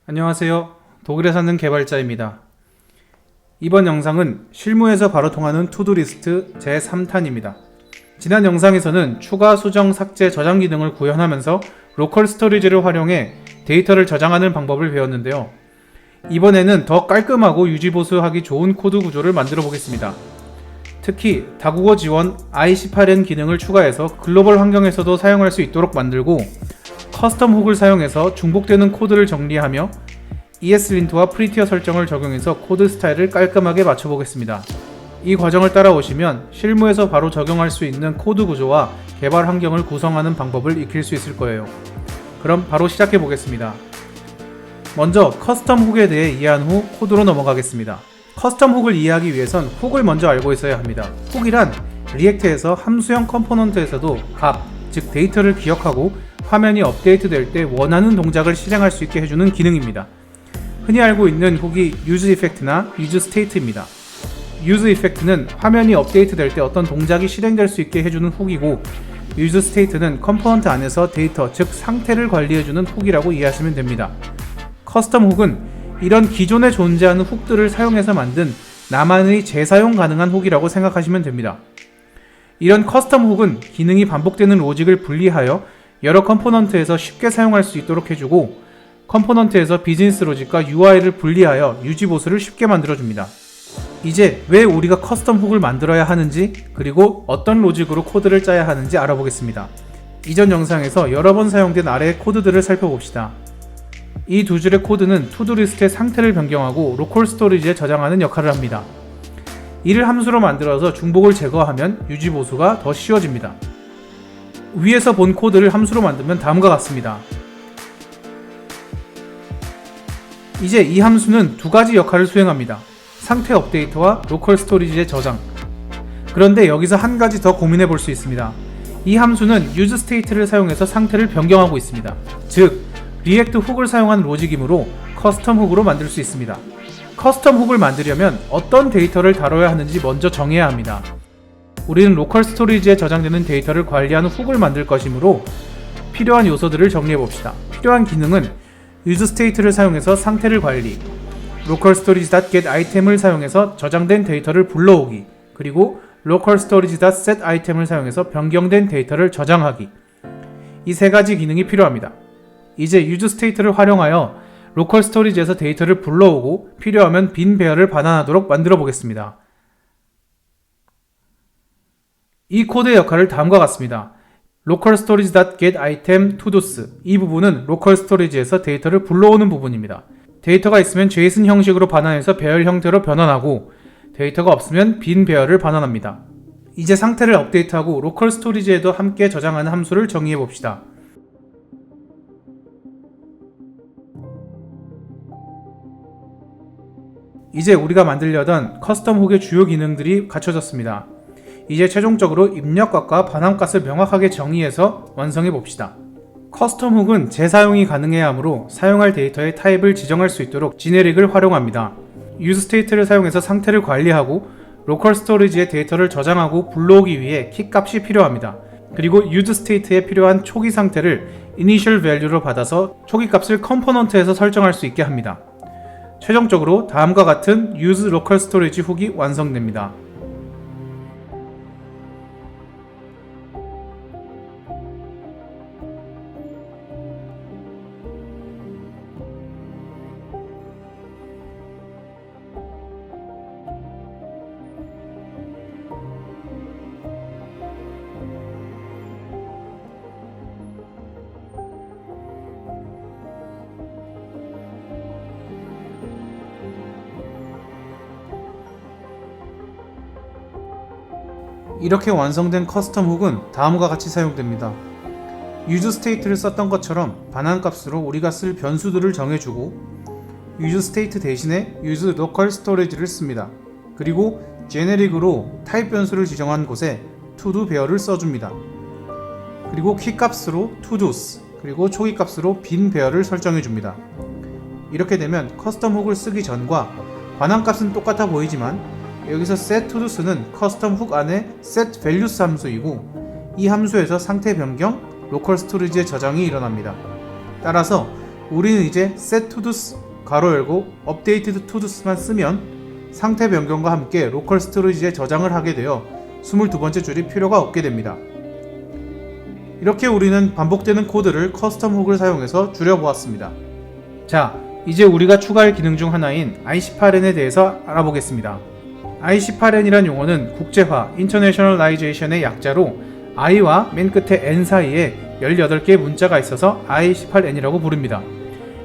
안녕하세요. 독일에 사는 개발자입니다. 이번 영상은 실무에서 바로 통하는 투두리스트 제3탄입니다. 지난 영상에서는 추가, 수정, 삭제, 저장 기능을 구현하면서 로컬 스토리지를 활용해 데이터를 저장하는 방법을 배웠는데요. 이번에는 더 깔끔하고 유지보수하기 좋은 코드 구조를 만들어 보겠습니다. 특히 다국어 지원 i18n 기능을 추가해서 글로벌 환경에서도 사용할 수 있도록 만들고, 커스텀 훅을 사용해서 중복되는 코드를 정리하며 ESLint와 프리티어 설정을 적용해서 코드 스타일을 깔끔하게 맞춰보겠습니다. 이 과정을 따라오시면 실무에서 바로 적용할 수 있는 코드 구조와 개발 환경을 구성하는 방법을 익힐 수 있을 거예요. 그럼 바로 시작해 보겠습니다. 먼저 커스텀 훅에 대해 이해한 후 코드로 넘어가겠습니다. 커스텀 훅을 이해하기 위해선 훅을 먼저 알고 있어야 합니다. 훅이란 리액트에서 함수형 컴포넌트에서도 값, 즉 데이터를 기억하고 화면이 업데이트될 때 원하는 동작을 실행할 수 있게 해주는 기능입니다. 흔히 알고 있는 훅이 use effect나 use state입니다. use effect는 화면이 업데이트될 때 어떤 동작이 실행될 수 있게 해주는 훅이고, use state는 컴포넌트 안에서 데이터, 즉 상태를 관리해주는 훅이라고 이해하시면 됩니다. 커스텀 훅은 이런 기존에 존재하는 훅들을 사용해서 만든 나만의 재사용 가능한 훅이라고 생각하시면 됩니다. 이런 커스텀 훅은 기능이 반복되는 로직을 분리하여 여러 컴포넌트에서 쉽게 사용할 수 있도록 해주고, 컴포넌트에서 비즈니스 로직과 UI를 분리하여 유지보수를 쉽게 만들어줍니다. 이제 왜 우리가 커스텀 훅을 만들어야 하는지, 그리고 어떤 로직으로 코드를 짜야 하는지 알아보겠습니다. 이전 영상에서 여러 번 사용된 아래의 코드들을 살펴봅시다. 이 두 줄의 코드는 투두리스트의 상태를 변경하고 로컬 스토리지에 저장하는 역할을 합니다. 이를 함수로 만들어서 중복을 제거하면 유지보수가 더 쉬워집니다. 위에서 본 코드를 함수로 만들면 다음과 같습니다. 이제 이 함수는 두 가지 역할을 수행합니다. 상태 업데이트와 로컬 스토리지의 저장. 그런데 여기서 한 가지 더 고민해 볼 수 있습니다. 이 함수는 use state를 사용해서 상태를 변경하고 있습니다. 즉, 리액트 훅을 사용한 로직이므로 커스텀 훅으로 만들 수 있습니다. 커스텀 훅을 만들려면 어떤 데이터를 다뤄야 하는지 먼저 정해야 합니다. 우리는 로컬 스토리지에 저장되는 데이터를 관리하는 훅을 만들 것이므로 필요한 요소들을 정리해 봅시다. 필요한 기능은 use state를 사용해서 상태를 관리, local storage.getItem을 사용해서 저장된 데이터를 불러오기, 그리고 local storage.setItem을 사용해서 변경된 데이터를 저장하기. 이 세 가지 기능이 필요합니다. 이제 use state를 활용하여 로컬 스토리지에서 데이터를 불러오고 필요하면 빈 배열을 반환하도록 만들어 보겠습니다. 이 코드의 역할을 다음과 같습니다. local storage.getItem todos, 이 부분은 로컬 스토리지에서 데이터를 불러오는 부분입니다. 데이터가 있으면 JSON 형식으로 반환해서 배열 형태로 변환하고, 데이터가 없으면 빈 배열을 반환합니다. 이제 상태를 업데이트하고 로컬 스토리지에도 함께 저장하는 함수를 정의해 봅시다. 이제 우리가 만들려던 커스텀 훅의 주요 기능들이 갖춰졌습니다. 이제 최종적으로 입력값과 반환값을 명확하게 정의해서 완성해 봅시다. 커스텀 훅은 재사용이 가능해야 하므로 사용할 데이터의 타입을 지정할 수 있도록 제네릭을 활용합니다. use state를 사용해서 상태를 관리하고 로컬 스토리지에 데이터를 저장하고 불러오기 위해 키값이 필요합니다. 그리고 use state에 필요한 초기 상태를 initial value로 받아서 초기 값을 컴포넌트에서 설정할 수 있게 합니다. 최종적으로 다음과 같은 use local storage 훅이 완성됩니다. 이렇게 완성된 커스텀 훅은 다음과 같이 사용됩니다. use state를 썼던 것처럼 반환값으로 우리가 쓸 변수들을 정해주고, use state 대신에 use local storage를 씁니다. 그리고 제네릭으로 타입 변수를 지정한 곳에 to-do 배열을 써줍니다. 그리고 키값으로 todos, 그리고 초기값으로 빈 배열을 설정해줍니다. 이렇게 되면 커스텀 훅을 쓰기 전과 반환값은 똑같아 보이지만, 여기서 setTodos는 커스텀 훅 안에 setValues 함수이고, 이 함수에서 상태 변경, 로컬 스토리지의 저장이 일어납니다. 따라서 우리는 이제 set todos 가로 열고 updated todos만 쓰면 상태 변경과 함께 로컬 스토리지에 저장을 하게 되어 22번째 줄이 필요가 없게 됩니다. 이렇게 우리는 반복되는 코드를 커스텀 훅을 사용해서 줄여보았습니다. 자, 이제 우리가 추가할 기능 중 하나인 IC8N에 대해서 알아보겠습니다. IC8N이란 용어는 국제화, Internationalization의 약자로 I와 맨 끝에 N 사이에 18개의 문자가 있어서 IC8N이라고 부릅니다.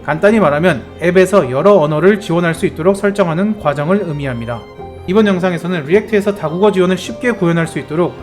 간단히 말하면 앱에서 여러 언어를 지원할 수 있도록 설정하는 과정을 의미합니다. 이번 영상에서는 리액트에서 다국어 지원을 쉽게 구현할 수 있도록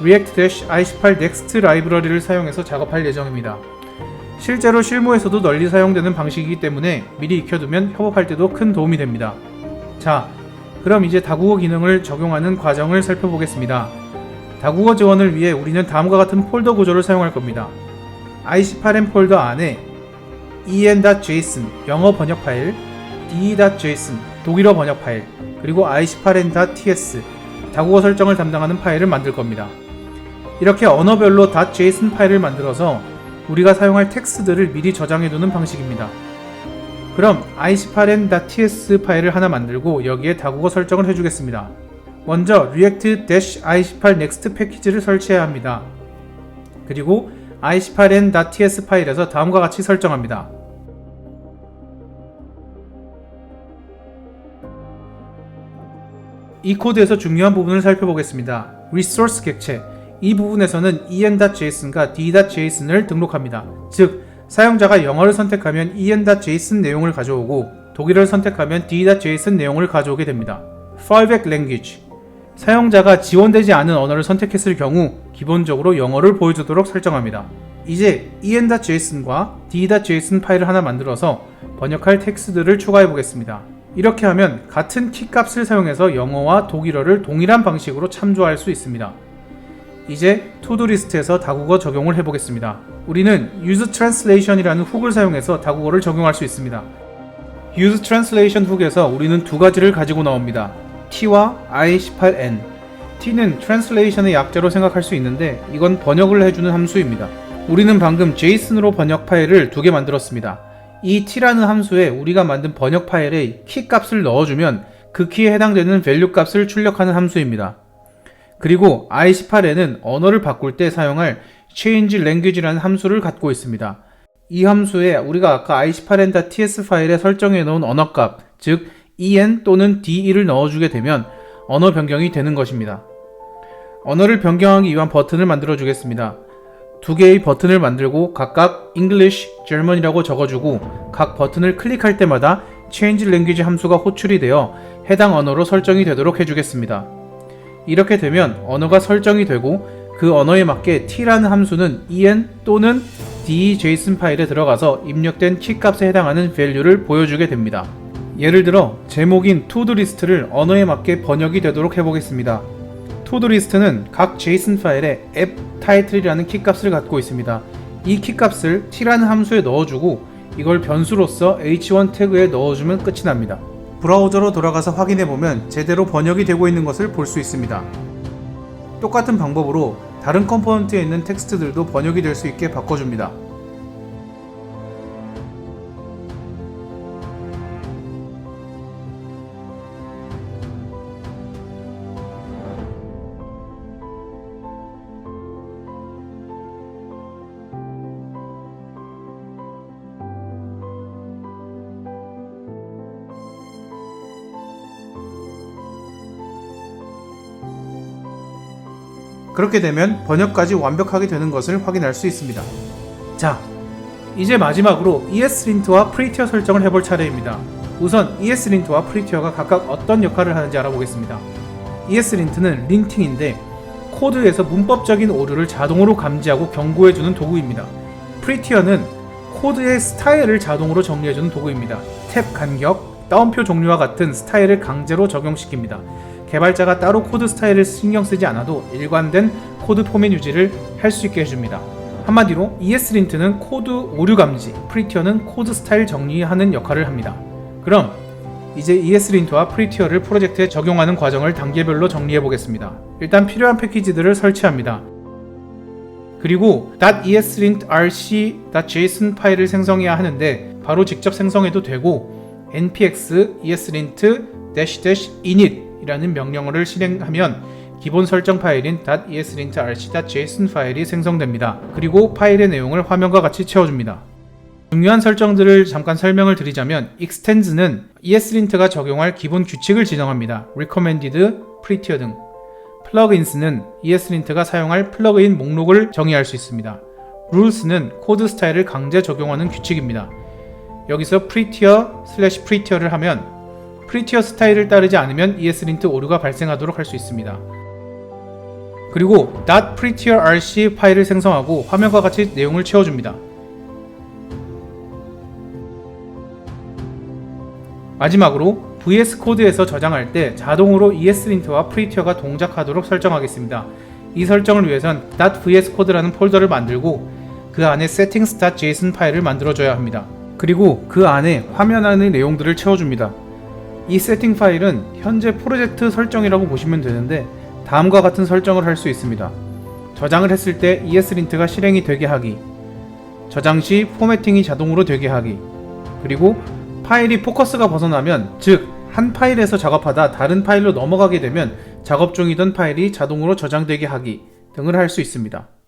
React-IC8 Next 라이브러리를 사용해서 작업할 예정입니다. 실제로 실무에서도 널리 사용되는 방식이기 때문에 미리 익혀두면 협업할 때도 큰 도움이 됩니다. 자, 그럼 이제 다국어 기능을 적용하는 과정을 살펴보겠습니다. 다국어 지원을 위해 우리는 다음과 같은 폴더 구조를 사용할 겁니다. IC8N 폴더 안에 en.json 영어 번역 파일, de.json 독일어 번역 파일, 그리고 IC8n.ts 다국어 설정을 담당하는 파일을 만들 겁니다. 이렇게 언어별로 .json 파일을 만들어서 우리가 사용할 텍스트들을 미리 저장해두는 방식입니다. 그럼 IC8n.ts 파일을 하나 만들고 여기에 다국어 설정을 해주겠습니다. 먼저 React-IC8 Next 패키지를 설치해야 합니다. 그리고 IC8n.ts 파일에서 다음과 같이 설정합니다. 이 코드에서 중요한 부분을 살펴보겠습니다. Resource 객체, 이 부분에서는 en.json과 d.json을 등록합니다. 즉, 사용자가 영어를 선택하면 en.json 내용을 가져오고 독일어를 선택하면 d.json 내용을 가져오게 됩니다. Fallback Language, 사용자가 지원되지 않은 언어를 선택했을 경우 기본적으로 영어를 보여주도록 설정합니다. 이제 en.json과 d.json 파일을 하나 만들어서 번역할 텍스트들을 추가해 보겠습니다. 이렇게 하면 같은 키값을 사용해서 영어와 독일어를 동일한 방식으로 참조할 수 있습니다. 이제 투두 리스트에서 다국어 적용을 해보겠습니다. 우리는 use translation이라는 훅을 사용해서 다국어를 적용할 수 있습니다. use translation 훅에서 우리는 두 가지를 가지고 나옵니다. t와 IC8N. t는 translation의 약자로 생각할 수 있는데 이건 번역을 해주는 함수입니다. 우리는 방금 JSON으로 번역 파일을 두 개 만들었습니다. 이 t라는 함수에 우리가 만든 번역 파일에 키 값을 넣어주면 그 키에 해당되는 value 값을 출력하는 함수입니다. 그리고 IC8N은 언어를 바꿀 때 사용할 change language라는 함수를 갖고 있습니다. 이 함수에 우리가 아까 IC8n.ts 파일에 설정해 놓은 언어값, 즉 en 또는 de 를 넣어주게 되면 언어 변경이 되는 것입니다. 언어를 변경하기 위한 버튼을 만들어 주겠습니다. 두 개의 버튼을 만들고 각각 English, German이라고 적어주고 각 버튼을 클릭할 때마다 change language 함수가 호출이 되어 해당 언어로 설정이 되도록 해주겠습니다. 이렇게 되면 언어가 설정이 되고 그 언어에 맞게 t라는 함수는 en 또는 de.json 파일에 들어가서 입력된 키값에 해당하는 value를 보여주게 됩니다. 예를 들어 제목인 to-do 리스트를 언어에 맞게 번역이 되도록 해보겠습니다. to-do 리스트는 각 JSON 파일에 app title이라는 키값을 갖고 있습니다. 이 키값을 t라는 함수에 넣어주고 이걸 변수로서 h1 태그에 넣어주면 끝이 납니다. 브라우저로 돌아가서 확인해보면 제대로 번역이 되고 있는 것을 볼 수 있습니다. 똑같은 방법으로 다른 컴포넌트에 있는 텍스트들도 번역이 될 수 있게 바꿔줍니다. 그렇게 되면 번역까지 완벽하게 되는 것을 확인할 수 있습니다. 자, 이제 마지막으로 ESLint와 Prettier 설정을 해볼 차례입니다. 우선 ESLint와 Prettier가 각각 어떤 역할을 하는지 알아보겠습니다. ESLint는 린팅인데 코드에서 문법적인 오류를 자동으로 감지하고 경고해주는 도구입니다. Prettier는 코드의 스타일을 자동으로 정리해주는 도구입니다. 탭 간격, 따옴표 종류와 같은 스타일을 강제로 적용시킵니다. 개발자가 따로 코드 스타일을 신경 쓰지 않아도 일관된 코드 포맷 유지를 할 수 있게 해줍니다. 한마디로 ESLint는 코드 오류 감지, Prettier는 코드 스타일 정리하는 역할을 합니다. 그럼 이제 ESLint와 Prettier를 프로젝트에 적용하는 과정을 단계별로 정리해 보겠습니다. 일단 필요한 패키지들을 설치합니다. 그리고 .eslint.rc.json 파일을 생성해야 하는데 바로 직접 생성해도 되고 npx eslint-init 이라는 명령어를 실행하면 기본 설정 파일인 .eslint-rc.json 파일이 생성됩니다. 그리고 파일의 내용을 화면과 같이 채워줍니다. 중요한 설정들을 잠깐 설명을 드리자면 extends는 eslint가 적용할 기본 규칙을 지정합니다. recommended, prettier 등. plugins는 eslint가 사용할 플러그인 목록을 정의할 수 있습니다. rules는 코드 스타일을 강제 적용하는 규칙입니다. 여기서 prettier/prettier를 하면 prettier 스타일을 따르지 않으면 eslint 오류가 발생하도록 할 수 있습니다. 그리고 .prettierrc 파일을 생성하고 화면과 같이 내용을 채워줍니다. 마지막으로 VS 코드에서 저장할 때 자동으로 eslint와 prettier가 동작하도록 설정하겠습니다. 이 설정을 위해선 .vs 코드라는 폴더를 만들고 그 안에 settings.json 파일을 만들어줘야 합니다. 그리고 그 안에 화면 안의 내용들을 채워줍니다. 이 세팅 파일은 현재 프로젝트 설정이라고 보시면 되는데 다음과 같은 설정을 할 수 있습니다. 저장을 했을 때 eslint가 실행이 되게 하기, 저장 시 포매팅이 자동으로 되게 하기, 그리고 파일이 포커스가 벗어나면, 즉 한 파일에서 작업하다 다른 파일로 넘어가게 되면 작업 중이던 파일이 자동으로 저장되게 하기 등을 할 수 있습니다.